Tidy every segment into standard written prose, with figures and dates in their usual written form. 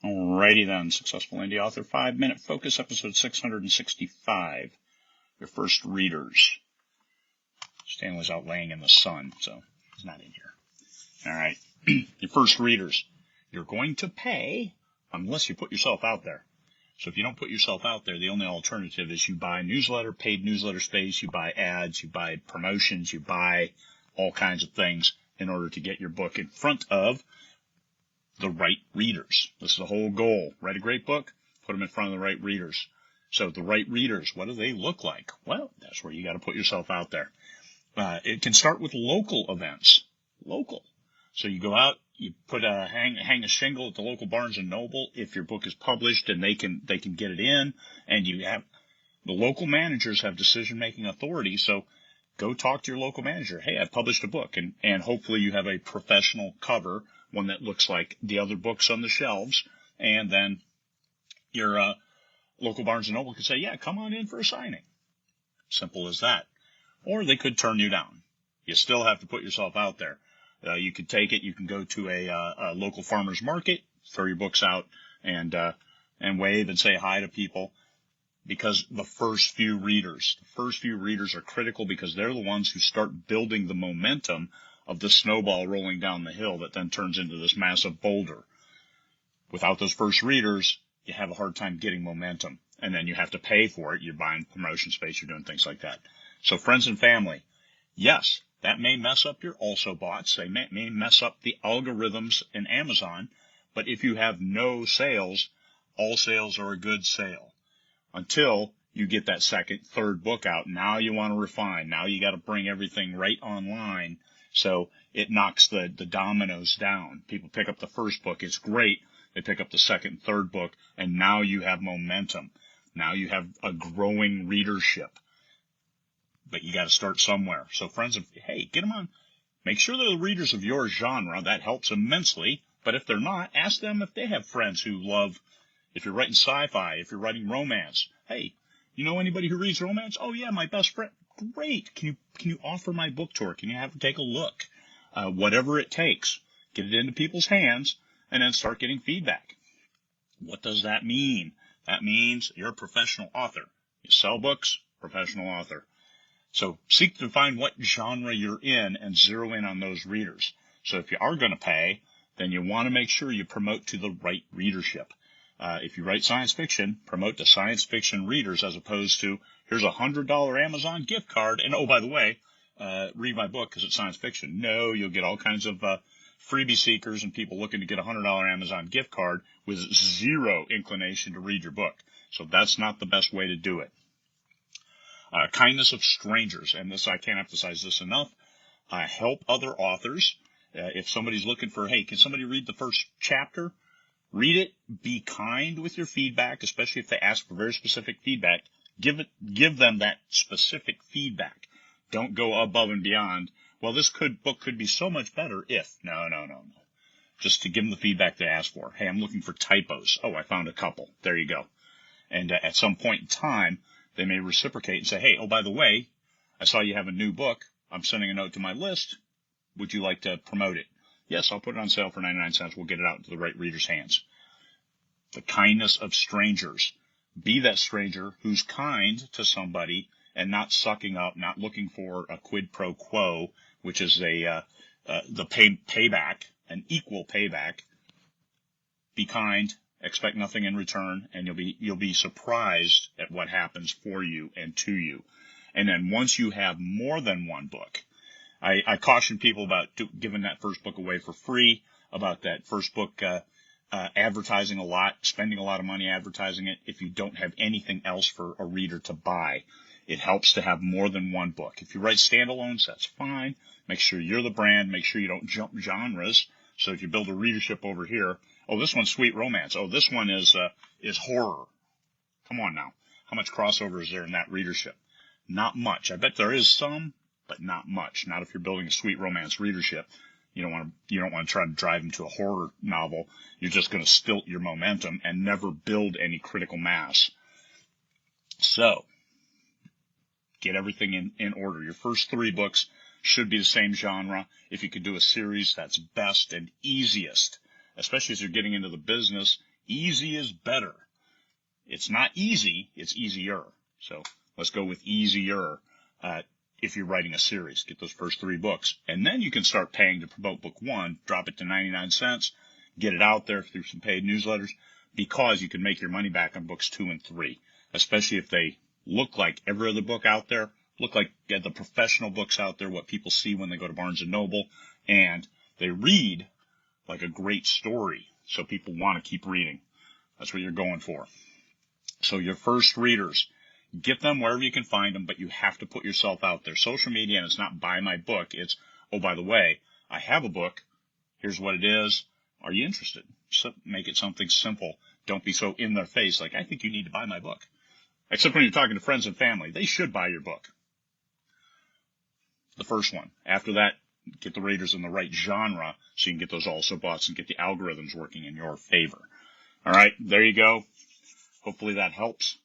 Alrighty then, Successful Indie Author 5-Minute Focus, episode 665. Your first readers. Stanley's out laying in the sun, so he's not in here. Alright, your first readers. You're going to pay unless you put yourself out there. So if you don't put yourself out there, the only alternative is you buy newsletter, paid newsletter space, you buy ads, you buy promotions, you buy all kinds of things in order to get your book in front of the right readers. This is the whole goal. Write a great book, put them in front of the right readers. So the right readers, what do they look like? Well, that's where you got to put yourself out there. It can start with local events. Local. So you go out, you put hang a shingle at the local Barnes and Noble if your book is published, and they can get it in, and you have the local managers have decision-making authority. So go talk to your local manager. Hey, I've published a book, and hopefully you have a professional cover, one that looks like the other books on the shelves, and then your local Barnes & Noble could say, yeah, come on in for a signing. Simple as that. Or they could turn you down. You still have to put yourself out there. You could take it. You can go to a local farmer's market, throw your books out, and wave and say hi to people, because the first few readers are critical, because they're the ones who start building the momentum of the snowball rolling down the hill that then turns into this massive boulder. Without those first readers, you have a hard time getting momentum, and then you have to pay for it. You're buying promotion space, you're doing things like that. So friends and family, yes, that may mess up your also bots. They may mess up the algorithms in Amazon, but if you have no sales, all sales are a good sale. Until you get that second, third book out. Now you want to refine. Now you got to bring everything right online. So it knocks the dominoes down. People pick up the first book. It's great. They pick up the second, third book, and now you have momentum. Now you have a growing readership. But you got to start somewhere. So friends, hey, get them on. Make sure they're the readers of your genre. That helps immensely. But if they're not, ask them if they have friends who love, if you're writing sci-fi, if you're writing romance. Hey, you know anybody who reads romance? Oh yeah, my best friend. Great. Can you offer my book tour? Can you have them take a look? Whatever it takes. Get it into people's hands and then start getting feedback. What does that mean? That means you're a professional author. You sell books, professional author. So seek to find what genre you're in and zero in on those readers. So if you are going to pay, then you want to make sure you promote to the right readership. If you write science fiction, promote to science fiction readers as opposed to, here's a $100 Amazon gift card, and oh, by the way, read my book because it's science fiction. No, you'll get all kinds of freebie seekers and people looking to get a $100 Amazon gift card with zero inclination to read your book. So that's not the best way to do it. Kindness of strangers, and this, I can't emphasize this enough. Help other authors. If somebody's looking for, hey, can somebody read the first chapter? Read it. Be kind with your feedback, especially if they ask for very specific feedback. Give them that specific feedback. Don't go above and beyond. Well, this book could be so much better if. No. Just to give them the feedback they ask for. Hey, I'm looking for typos. Oh, I found a couple. There you go. And at some point in time, they may reciprocate and say, hey, oh, by the way, I saw you have a new book. I'm sending a note to my list. Would you like to promote it? Yes, I'll put it on sale for 99 cents. We'll get it out into the right reader's hands. The kindness of strangers. Be that stranger who's kind to somebody and not sucking up, not looking for a quid pro quo, which is the payback, an equal payback. Be kind. Expect nothing in return, and you'll be surprised at what happens for you and to you. And then once you have more than one book, I caution people about giving that first book away for free, about that first book advertising a lot, spending a lot of money advertising it if you don't have anything else for a reader to buy. It helps to have more than one book. If you write standalones, that's fine. Make sure you're the brand. Make sure you don't jump genres. So if you build a readership over here, oh, this one's sweet romance. Oh, this one is horror. Come on now. How much crossover is there in that readership? Not much. I bet there is some, but not much. Not if you're building a sweet romance readership. You don't want to try to drive them to a horror novel. You're just going to stilt your momentum and never build any critical mass. So, get everything in order. Your first 3 books should be the same genre. If you could do a series, that's best and easiest. Especially as you're getting into the business, Easy is better. It's not easy, it's easier. So let's go with easier if you're writing a series. Get those first 3 books. And then you can start paying to promote book 1, drop it to 99 cents, get it out there through some paid newsletters, because you can make your money back on books 2 and 3, especially if they look like every other book out there, look like the professional books out there, what people see when they go to Barnes & Noble, and they read like a great story, so people want to keep reading. That's what you're going for. So your first readers, get them wherever you can find them, but you have to put yourself out there. Social media, and it's not buy my book. It's, oh, by the way, I have a book. Here's what it is. Are you interested? So make it something simple. Don't be so in their face like, I think you need to buy my book. Except when you're talking to friends and family. They should buy your book. The first one. After that, get the readers in the right genre so you can get those also boughts and get the algorithms working in your favor. All right, there you go. Hopefully that helps.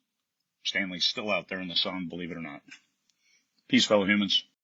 Stanley's still out there in the sun, believe it or not. Peace, fellow humans.